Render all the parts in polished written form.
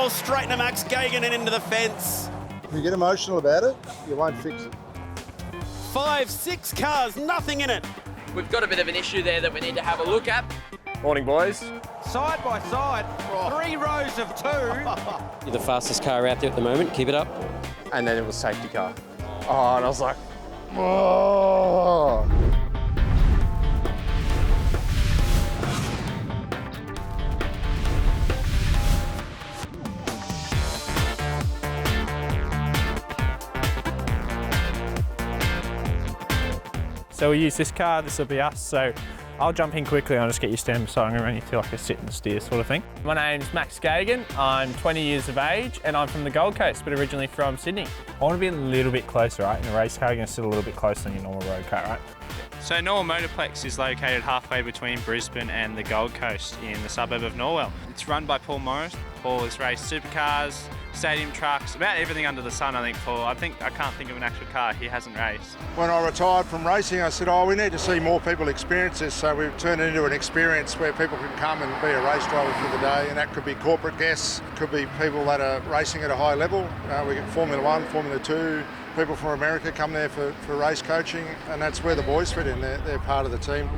ball straight to Max Geoghegan and into the fence. If you get emotional about it, you won't fix it. 5, 6 cars, nothing in it. We've got a bit of an issue there that we need to have a look at. Morning, boys. Side by side, 3 rows of 2. You're the fastest car out there at the moment. Keep it up. And then it was safety car. Oh, and I was like, oh. So we use this car, this will be us, so I'll jump in quickly and I'll just get you standing beside. I'm going to run you through like a sit and steer sort of thing. My name's Max Geoghegan, I'm 20 years of age and I'm from the Gold Coast, but originally from Sydney. I want to be a little bit closer, right? In a race car, you're going to sit a little bit closer than your normal road car, right? So Norwell Motorplex is located halfway between Brisbane and the Gold Coast in the suburb of Norwell. It's run by Paul Morris. Paul has raced supercars, stadium trucks, about everything under the sun, I think, Paul. I can't think of an actual car he hasn't raced. When I retired from racing, I said, we need to see more people experience this, so we've turned it into an experience where people can come and be a race driver for the day, and that could be corporate guests, could be people that are racing at a high level. We get Formula 1, Formula 2, people from America come there for race coaching, and that's where the boys fit in. They're part of the team.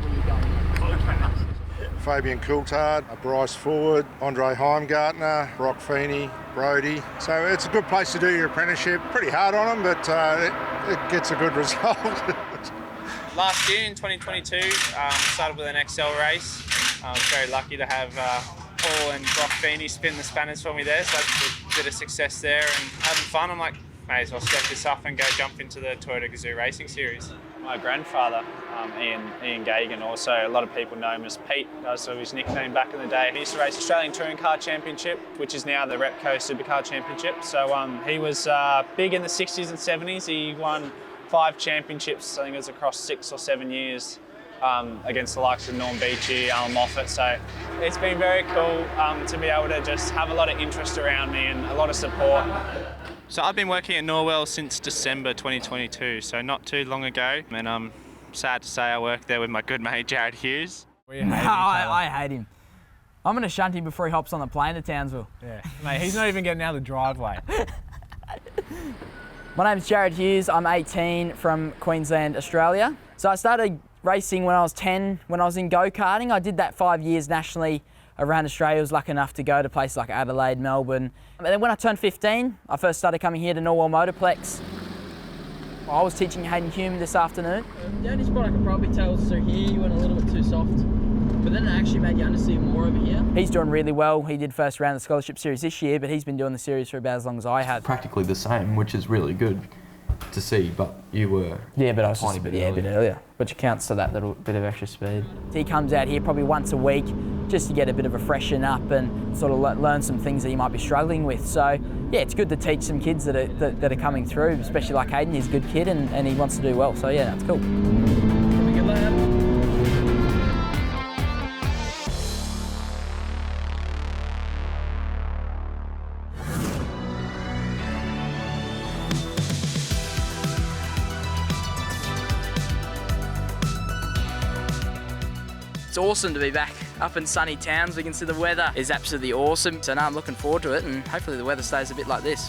Fabian Coulthard, Bryce Ford, Andre Heimgartner, Brock Feeney, Brody. So it's a good place to do your apprenticeship. Pretty hard on them, but it gets a good result. Last year in 2022, started with an XL race. I was very lucky to have Paul and Brock Feeney spin the spanners for me there, so that's a bit of success there and having fun. I'm like, may as well step this up and go jump into the Toyota GAZOO Racing Series. My grandfather, Ian Geoghegan, also a lot of people know him as Pete. That was sort of his nickname back in the day. He used to race Australian Touring Car Championship, which is now the Repco Supercar Championship. So he was big in the 60s and 70s. He won 5 championships, I think it was across 6 or 7 years, against the likes of Norm Beachy, Alan Moffat. So it's been very cool to be able to just have a lot of interest around me and a lot of support. So I've been working at Norwell since December 2022, so not too long ago. And I'm sad to say I work there with my good mate Jarrod Hughes. I hate him. I'm going to shunt him before he hops on the plane to Townsville. Yeah, mate, he's not even getting out of the driveway. My name's Jarrod Hughes. I'm 18 from Queensland, Australia. So I started racing when I was 10, when I was in go-karting. I did that 5 years nationally around Australia. I was lucky enough to go to places like Adelaide, Melbourne. And then when I turned 15, I first started coming here to Norwell Motorplex. I was teaching Hayden Hume this afternoon. The only spot I could probably tell is through here, you went a little bit too soft. But then it actually made you understeer more over here. He's doing really well. He did first round of the scholarship series this year, but he's been doing the series for about as long as I have. Practically the same, which is really good to see, but you were but I was a bit earlier. Which accounts to that little bit of extra speed. He comes out here probably once a week just to get a bit of a freshen up and sort of learn some things that he might be struggling with. So yeah, it's good to teach some kids that are coming through, especially like Hayden. He's a good kid and he wants to do well. So yeah, that's cool. Good lad. It's awesome to be back up in sunny Towns. We can see the weather is absolutely awesome. So now I'm looking forward to it and hopefully the weather stays a bit like this.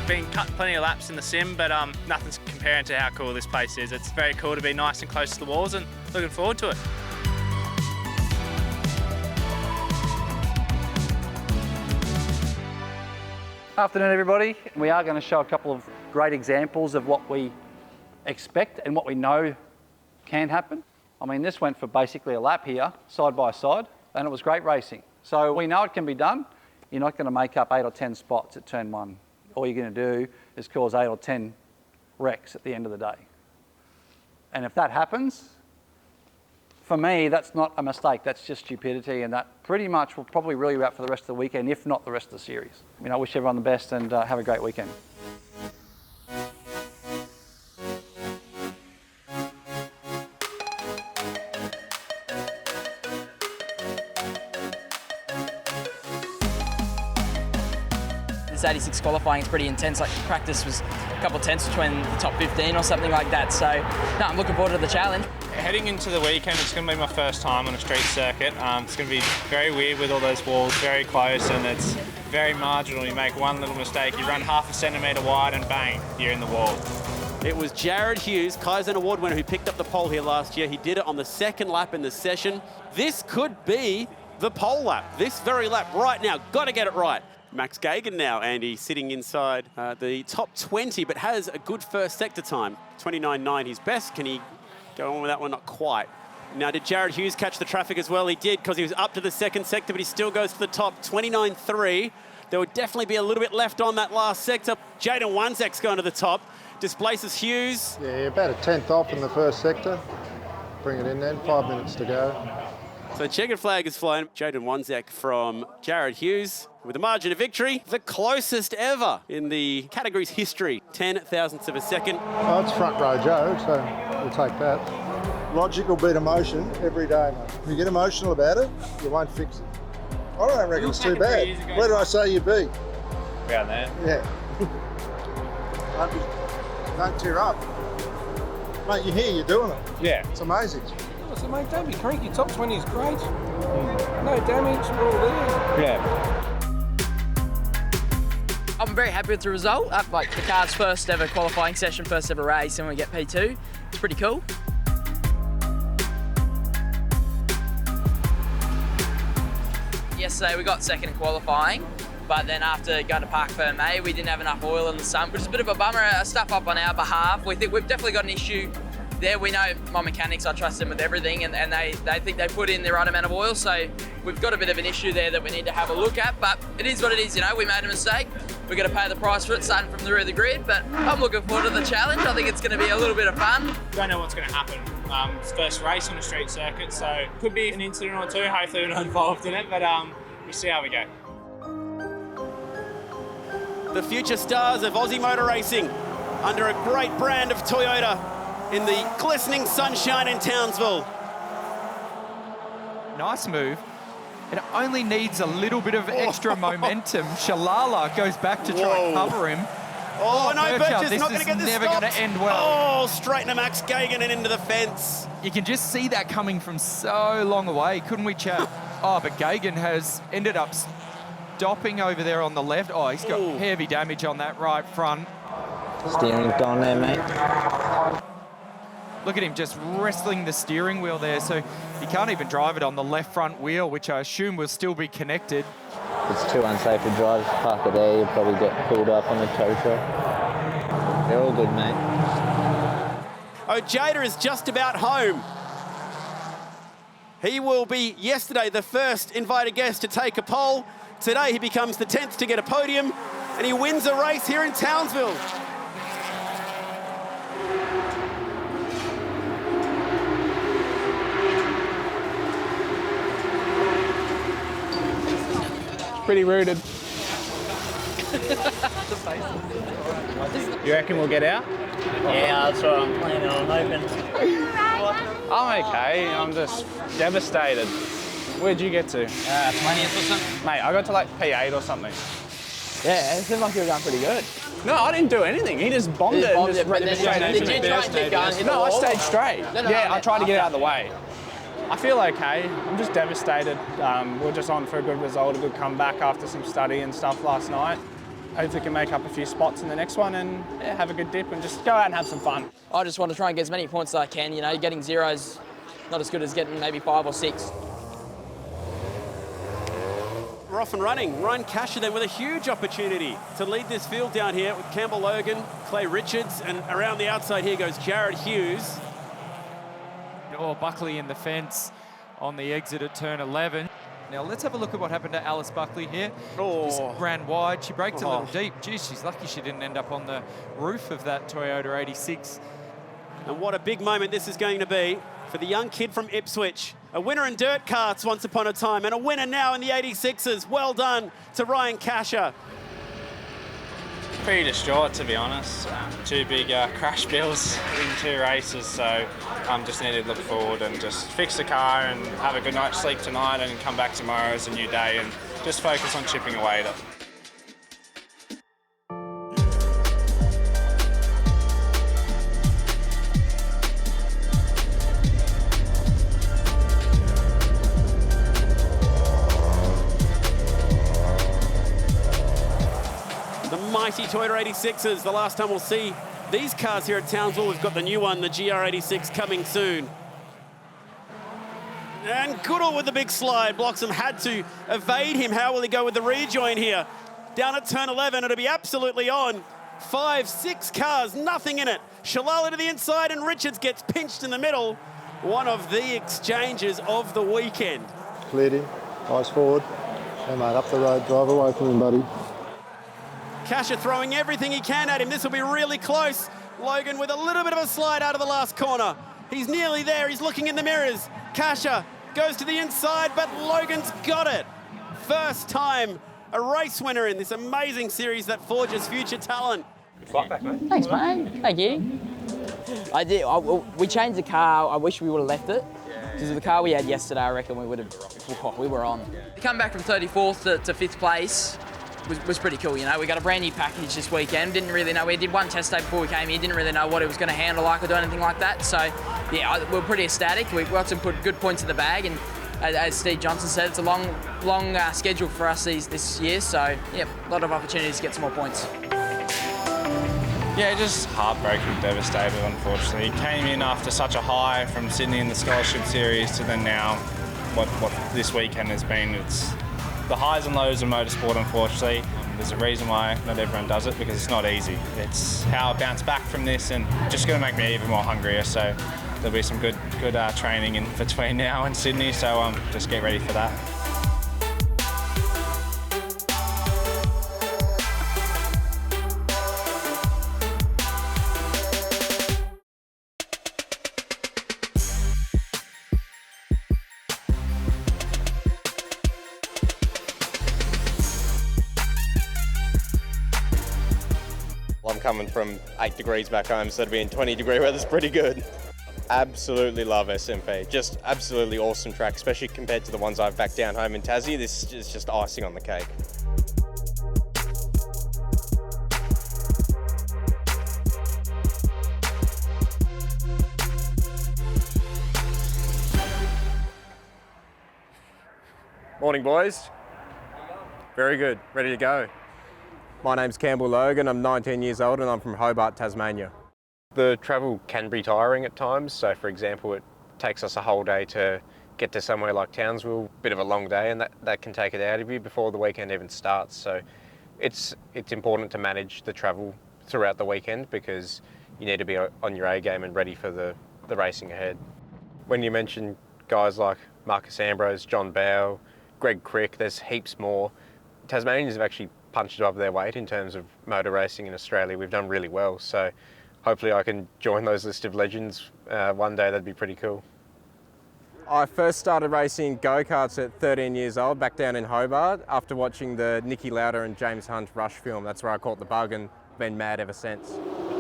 Been cut plenty of laps in the sim, but nothing's comparing to how cool this place is. It's very cool to be nice and close to the walls and looking forward to it. Afternoon everybody. We are going to show a couple of great examples of what we expect and what we know can happen. I mean, this went for basically a lap here, side by side, and it was great racing. So we know it can be done. You're not going to make up 8 or 10 spots at turn 1. All you're going to do is cause 8 or 10 wrecks at the end of the day. And if that happens, for me, that's not a mistake, that's just stupidity, and that pretty much will probably rule you out for the rest of the weekend, if not the rest of the series. I wish everyone the best and have a great weekend. This 86 qualifying is pretty intense. Like practice was a couple of tenths between the top 15 or something like that. So no, I'm looking forward to the challenge. Heading into the weekend, it's going to be my first time on a street circuit. It's going to be very weird with all those walls very close, and it's very marginal. You make one little mistake, you run half a centimetre wide and bang, you're in the wall. It was Jarrod Hughes, Kaizen Award winner, who picked up the pole here last year. He did it on the second lap in the session. This could be the pole lap, this very lap right now. Got to get it right. Max Geoghegan now, Andy, sitting inside the top 20, but has a good first sector time. 29.9 his best. Can he go on with that one? Not quite. Now, did Jarrod Hughes catch the traffic as well? He did, because he was up to the second sector, but he still goes to the top. 29.3. There would definitely be a little bit left on that last sector. Jaden Wanzek's going to the top. Displaces Hughes. Yeah, about a tenth off in the first sector. Bring it in then, 5 minutes to go. So checkered flag is flying. Jaden Wanzek from Jarrod Hughes with a margin of victory, the closest ever in the category's history. 10 thousandths of a second. Oh, it's front row Joe, so we'll take that. Logic will beat emotion every day, mate. If you get emotional about it, you won't fix it. I don't reckon it's too bad. Where did I say you be? Around there. Yeah. Don't tear up. Mate, you're here, you're doing it. Yeah. It's amazing. So, mate, don't be cranky. Top 20 is great. No damage, we're all there. Yeah. I'm very happy with the result. Like the car's first ever qualifying session, first ever race, and we get P2. It's pretty cool. Yesterday we got second in qualifying, but then after going to Park Ferme, we didn't have enough oil in the sun, which is a bit of a bummer. Stuff up on our behalf. We think we've definitely got an issue there. We know my mechanics, I trust them with everything, and they think they put in the right amount of oil, so we've got a bit of an issue there that we need to have a look at, but it is what it is, you know. We made a mistake. We're going to pay the price for it starting from the rear of the grid, but I'm looking forward to the challenge. I think it's going to be a little bit of fun. Don't know what's going to happen. It's first race on a street circuit, so could be an incident or two. Hopefully we're not involved in it, but we'll see how we go. The future stars of Aussie motor racing under a great brand of Toyota in the glistening sunshine in Townsville. Nice move. It only needs a little bit of extra momentum. Shalala goes back to try and cover him. Oh, no, Birch's not going to get this never stopped. going to end well. Oh, straight to Max Geoghegan and into the fence. You can just see that coming from so long away, couldn't we, Chad? Oh, but Geoghegan has ended up stopping over there on the left. Oh, he's got heavy damage on that right front. Steering's gone there, mate. Look at him just wrestling the steering wheel there, so he can't even drive it on the left front wheel, which I assume will still be connected. It's too unsafe to drive. Just park it there, you'll probably get pulled up on the tow truck. They're all good, mate. Ojeda is just about home. He will be, yesterday, the first invited guest to take a pole. Today, he becomes the 10th to get a podium, and he wins a race here in Townsville. Pretty rooted. You reckon we'll get out? Yeah, that's what I'm planning on hoping. I'm okay. I'm just devastated. Where'd you get to? 20th or something. Mate, I got to like P8 or something. Yeah, it seemed like you were going pretty good. No, I didn't do anything. He just bombed it and just went straight into me. Did you try and keep going? No, I stayed straight. No, yeah, I tried to get it out of the way. I feel okay. I'm just devastated. We're just on for a good result, a good comeback after some study and stuff last night. Hopefully we can make up a few spots in the next one and have a good dip and just go out and have some fun. I just want to try and get as many points as I can. You know, getting zeros not as good as getting maybe 5 or 6. We're off and running. Ryan Casha then with a huge opportunity to lead this field down here with Campbell Logan, Clay Richards, and around the outside here goes Jarrod Hughes. Oh, Buckley in the fence on the exit at turn 11. Now let's have a look at what happened to Alice Buckley here. Just ran wide, she braked a little deep. Geez, she's lucky she didn't end up on the roof of that Toyota 86. And what a big moment this is going to be for the young kid from Ipswich. A winner in dirt karts once upon a time and a winner now in the 86s. Well done to Ryan Casha. Pretty distraught, to be honest. 2 big crash bills in 2 races, so just need to look forward and just fix the car and have a good night's sleep tonight and come back tomorrow as a new day and just focus on chipping away at it. Racey Toyota 86s. The last time we'll see these cars here at Townsville. We've got the new one, the GR86, coming soon. And Goodall with the big slide. Bloxham had to evade him. How will he go with the rejoin here? Down at turn 11, it'll be absolutely on. 5, 6 cars, nothing in it. Shalala to the inside, and Richards gets pinched in the middle. One of the exchanges of the weekend. Cleared him, eyes forward. Hey mate, up the road, drive away from him, buddy. Casha throwing everything he can at him. This will be really close. Logan with a little bit of a slide out of the last corner. He's nearly there, he's looking in the mirrors. Casha goes to the inside, but Logan's got it. First time a race winner in this amazing series that forges future talent. Good back, mate. Thanks, mate. Thank you. I did. We changed the car. I wish we would have left it. Because the car we had yesterday, I reckon we would have. We were on. To come back from 34th to 5th place was pretty cool. You know, we got a brand new package this weekend. Didn't really know. We did one test day before we came here. Didn't really know what it was going to handle like or do anything like that. So yeah, we were pretty ecstatic. We got some good points in the bag, and as Steve Johnson said, it's a long schedule for us this year. So yeah, a lot of opportunities to get some more points. Yeah, just heartbroken, devastated, unfortunately. He came in after such a high from Sydney in the Scholarship Series to then now what this weekend has been. It's the highs and lows of motorsport, unfortunately. There's a reason why not everyone does it, because it's not easy. It's how I bounce back from this, and just going to make me even more hungrier. So there'll be some good training in between now and Sydney, so just get ready for that. I'm coming from 8 degrees back home, so to be in 20-degree weather's pretty good. Absolutely love SMP. Just absolutely awesome track, especially compared to the ones I've back down home in Tassie. This is just icing on the cake. Morning, boys. Very good. Ready to go. My name's Campbell Logan, I'm 19 years old and I'm from Hobart, Tasmania. The travel can be tiring at times, so for example it takes us a whole day to get to somewhere like Townsville, bit of a long day, and that can take it out of you before the weekend even starts. So it's important to manage the travel throughout the weekend because you need to be on your A game and ready for the racing ahead. When you mention guys like Marcus Ambrose, John Bowe, Greg Crick, there's heaps more. Tasmanians have actually punched above their weight in terms of motor racing in Australia. We've done really well, so hopefully I can join those list of legends one day. That'd be pretty cool. I first started racing go-karts at 13 years old back down in Hobart after watching the Niki Lauda and James Hunt Rush film. That's where I caught the bug and been mad ever since.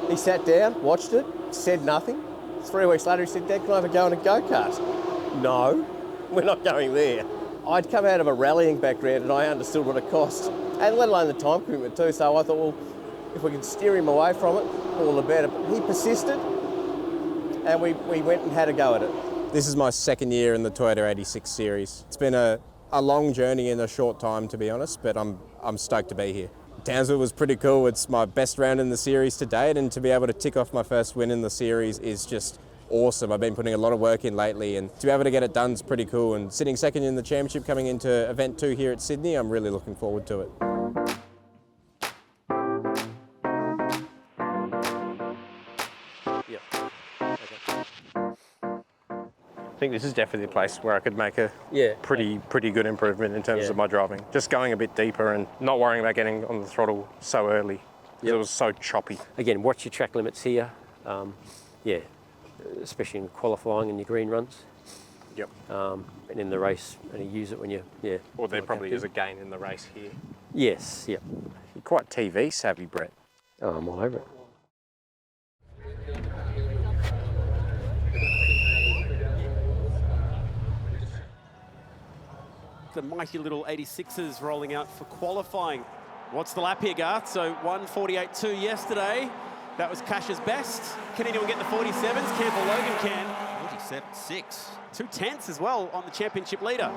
He sat down, watched it, said nothing. 3 weeks later he said, "Dad, can I have a go in a go-kart?" No, we're not going there. I'd come out of a rallying background and I understood what it cost, and let alone the time commitment too, so I thought, well, if we could steer him away from it, all the better. But he persisted, and we went and had a go at it. This is my second year in the Toyota 86 series. It's been a long journey in a short time, to be honest, but I'm stoked to be here. Townsville was pretty cool. It's my best round in the series to date, and to be able to tick off my first win in the series is just awesome. I've been putting a lot of work in lately, and to be able to get it done is pretty cool. And sitting second in the championship coming into event 2 here at Sydney, I'm really looking forward to it. I think this is definitely a place where I could make a pretty good improvement in terms of my driving. Just going a bit deeper and not worrying about getting on the throttle so early. It was so choppy. Again, watch your track limits here. Especially in qualifying and your green runs. Yep. And in the race, and use it when you, Or there probably is a gain in the race here. Yes, yep. You're quite TV savvy, Brett. Oh, I'm all over it. The mighty little 86s rolling out for qualifying. What's the lap here, Garth? So 1:48.2 yesterday. That was Casha's best. Can anyone get the 47s? Campbell Logan can. 47.6. 2/10 as well on the championship leader.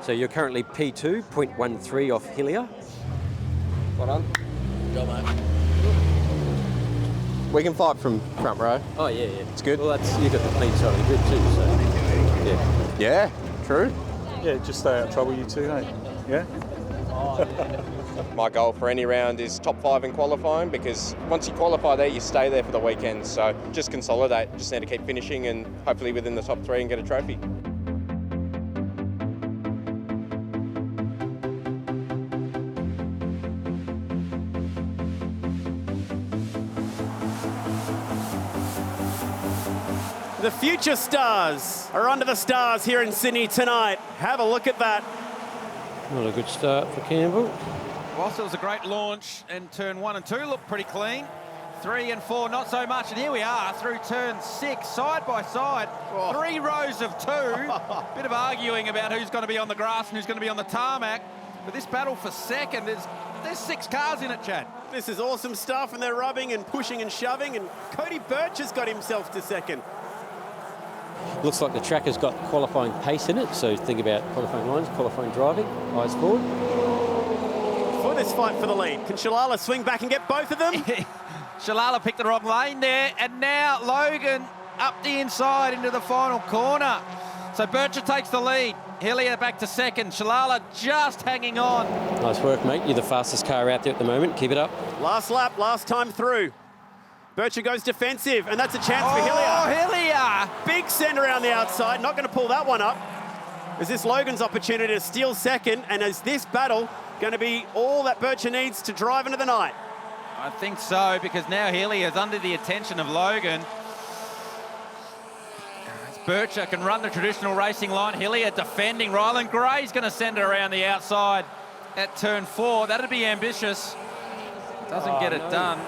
So you're currently P2, 0.13 off Hillier. Well done. job, mate. We can fight from front row. Oh, yeah, yeah. It's good. Well, you've got the clean side of the grid too, so, yeah. Yeah, true. Yeah, just stay out of trouble, you two, hey? Yeah? My goal for any round is top 5 in qualifying, because once you qualify there, you stay there for the weekend. So just consolidate, just need to keep finishing and hopefully within the top 3 and get a trophy. The future stars are under the stars here in Sydney tonight. Have a look at that. Not a good start for Campbell. Whilst it was a great launch, and turn 1 and 2 looked pretty clean. 3 and 4, not so much. And here we are through turn 6, side by side. 3 rows of 2. Bit of arguing about who's going to be on the grass and who's going to be on the tarmac. But this battle for second, there's 6 cars in it, Chad. This is awesome stuff, and they're rubbing and pushing and shoving, and Cody Birch has got himself to second. Looks like the track has got qualifying pace in it, so think about qualifying lines, qualifying driving, eyes forward. For this fight for the lead, can Shalala swing back and get both of them? Shalala picked the wrong lane there, and now Logan up the inside into the final corner. So Bircher takes the lead. Hillier back to second. Shalala just hanging on. Nice work, mate. You're the fastest car out there at the moment. Keep it up. Last lap, last time through. Bircher goes defensive, and that's a chance for Hillier. Oh, Hillier! Big send around the outside, not going to pull that one up. Is this Logan's opportunity to steal second, and is this battle going to be all that Bircher needs to drive into the night? I think so, because now Hillier's under the attention of Logan. As Bircher can run the traditional racing line. Hillier defending. Ryland Gray's going to send it around the outside at turn 4. That'd be ambitious. Doesn't get it done.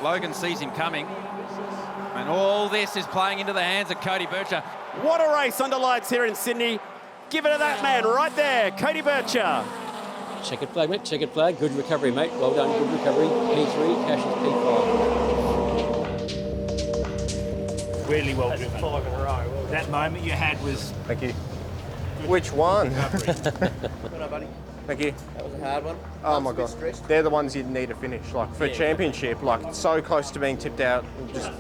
Logan sees him coming. And all this is playing into the hands of Cody Bircher. What a race under lights here in Sydney. Give it to that man right there, Cody Bircher. Checkered flag, mate. Checkered flag. Good recovery, mate. Well done. Good recovery. P3, Cash is P5. Really well driven. 5 in a row. That moment you had was... Thank you. Which one? Well done, buddy. Thank you. That was a hard one. Oh my God. They're the ones you need to finish. Like for championship, like so close to being tipped out. Just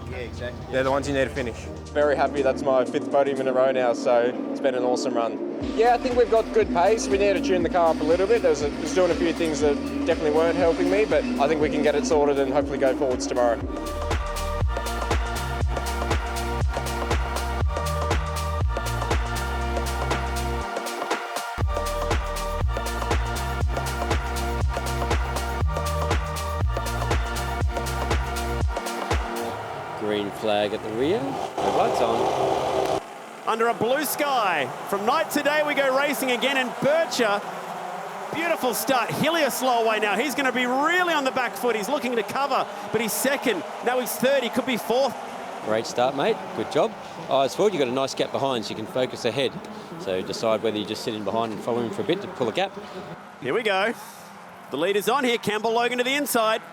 Yeah, exactly. they're the ones you need to finish. Very happy. That's my 5th podium in a row now, so it's been an awesome run. Yeah, I think we've got good pace. We need to tune the car up a little bit. It was doing a few things that definitely weren't helping me, but I think we can get it sorted and hopefully go forwards tomorrow. Green flag at the rear. The lights on. Under a blue sky. From night to day, we go racing again, and Bircher, beautiful start. Hillier slow away now. He's going to be really on the back foot. He's looking to cover, but he's second. Now he's third. He could be fourth. Great start, mate. Good job. Eyes forward. You've got a nice gap behind, so you can focus ahead. So decide whether you just sit in behind and follow him for a bit to pull a gap. Here we go. The lead is on here. Campbell Logan to the inside.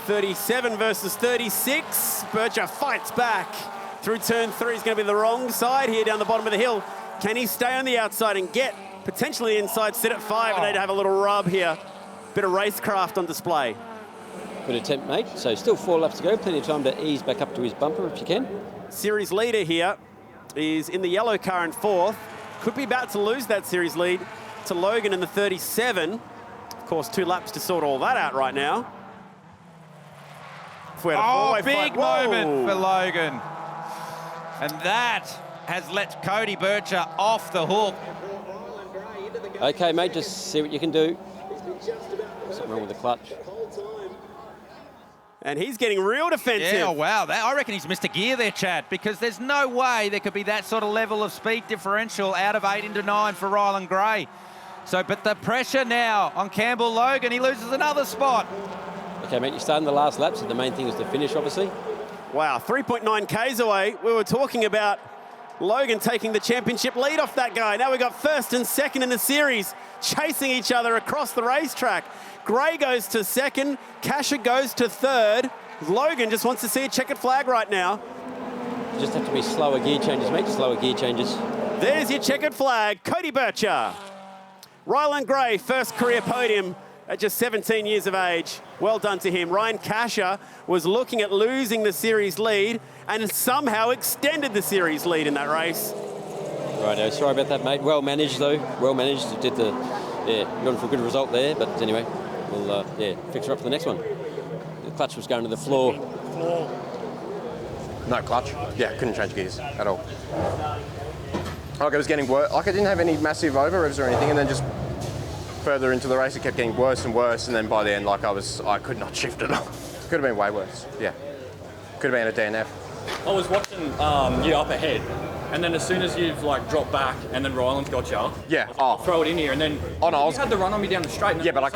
37 versus 36. Bircher fights back. Through turn 3, he's going to be the wrong side here down the bottom of the hill. Can he stay on the outside and get potentially the inside, sit at 5, and they'd have a little rub here. Bit of racecraft on display. Good attempt, mate. So still 4 laps to go. Plenty of time to ease back up to his bumper if you can. Series leader here is in the yellow car in 4th. Could be about to lose that series lead to Logan in the 37. Of course, 2 laps to sort all that out right now. Big moment for Logan. And that has let Cody Bircher off the hook. Okay, mate, just see what you can do. Something wrong with the clutch. And he's getting real defensive. Yeah, oh, wow. I reckon he's missed a gear there, Chad, because there's no way there could be that sort of level of speed differential out of 8 into 9 for Ryland Gray. So, but the pressure now on Campbell Logan. He loses another spot. Okay, mate, you're starting the last lap, so the main thing is to finish, obviously. Wow, 3.9 Ks away. We were talking about Logan taking the championship lead off that guy. Now we've got 1st and 2nd in the series, chasing each other across the racetrack. Gray goes to 2nd, Casha goes to 3rd. Logan just wants to see a checkered flag right now. You just have to be slower gear changes, mate, slower gear changes. There's your checkered flag, Cody Bircher. Ryland Gray, first career podium at just 17 years of age. Well done to him. Ryan Casha was looking at losing the series lead and somehow extended the series lead in that race. Righto, sorry about that, mate. Well managed, though. Well managed. Did the, gone for a good result there. But anyway, we'll, fix her up for the next one. The clutch was going to the floor. No clutch. Yeah, couldn't change gears at all. Like, it was getting worse. Like, I didn't have any massive over revs or anything, and then just further into the race, it kept getting worse and worse, and then by the end, like, I could not shift at all. Could have been way worse. Yeah. Could have been a DNF. I was watching you up ahead, and then as soon as you've like dropped back, and then Ryland's got you. Yeah. I'll throw it in here, and then no, you had the run on me down the straight. And yeah, but I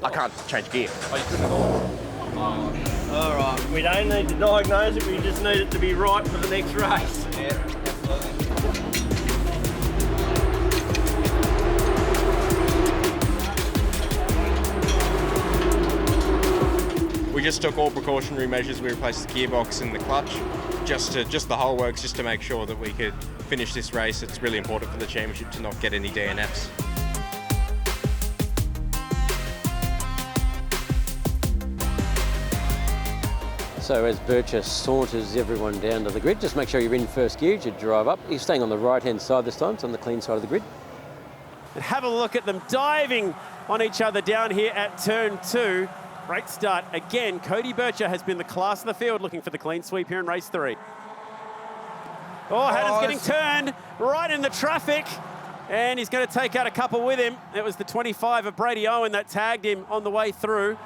can't change gear. Oh, you couldn't at all. All right. We don't need to diagnose it. We just need it to be right for the next race. Yeah. We just took all precautionary measures. We replaced the gearbox and the clutch, just the whole works, just to make sure that we could finish this race. It's really important for the championship to not get any DNFs. So as Bircher saunters everyone down to the grid, just make sure you're in first gear as you drive up. He's staying on the right-hand side this time, it's on the clean side of the grid. And have a look at them diving on each other down here at turn 2. Great start. Again, Cody Bircher has been the class of the field looking for the clean sweep here in race 3. Oh, Haddon's getting turned right in the traffic. And he's going to take out a couple with him. It was the 25 of Brady Owen that tagged him on the way through.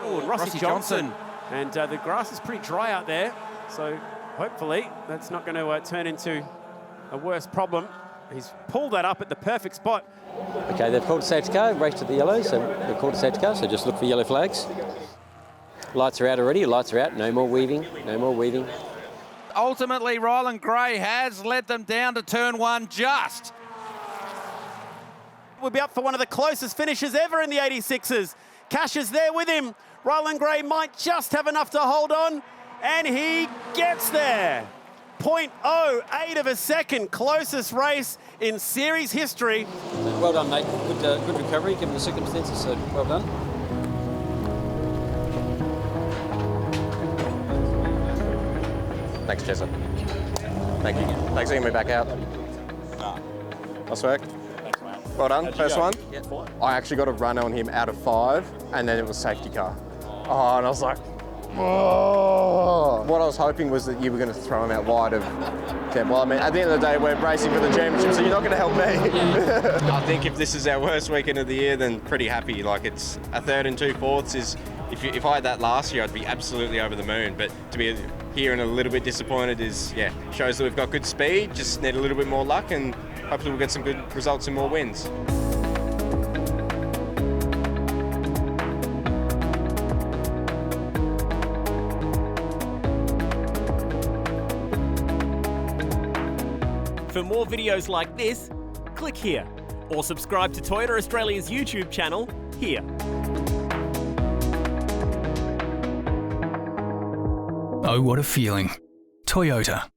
Oh, and Rossi Johnson. And the grass is pretty dry out there. So hopefully that's not going to turn into a worse problem. He's pulled that up at the perfect spot. Okay, they've called a safety car, race to the yellow, so they've called a safety car, so just look for yellow flags. Lights are out already, lights are out, no more weaving, no more weaving. Ultimately, Ryland Gray has led them down to turn 1 just. We'll be up for one of the closest finishes ever in the 86s. Cash is there with him. Ryland Gray might just have enough to hold on, and he gets there. 0.08 of a second, closest race in series history. Well done, mate. Good recovery, given the circumstances, so well done. Thanks, Jessa. Thank you. Thanks for getting me back out. Nice work. Thanks, mate. Well done, first one. Yeah, fine. I actually got a run on him out of 5, and then it was safety car. Oh, and I was like, oh. What I was hoping was that you were going to throw him out wide of Campbell. I mean, at the end of the day, we're racing for the championship, so you're not going to help me. I think if this is our worst weekend of the year, then pretty happy. Like, it's a 3rd and 2/4 is, if I had that last year, I'd be absolutely over the moon. But to be here and a little bit disappointed is, shows that we've got good speed, just need a little bit more luck, and hopefully we'll get some good results and more wins. For more videos like this, click here, or subscribe to Toyota Australia's YouTube channel here. Oh, what a feeling. Toyota.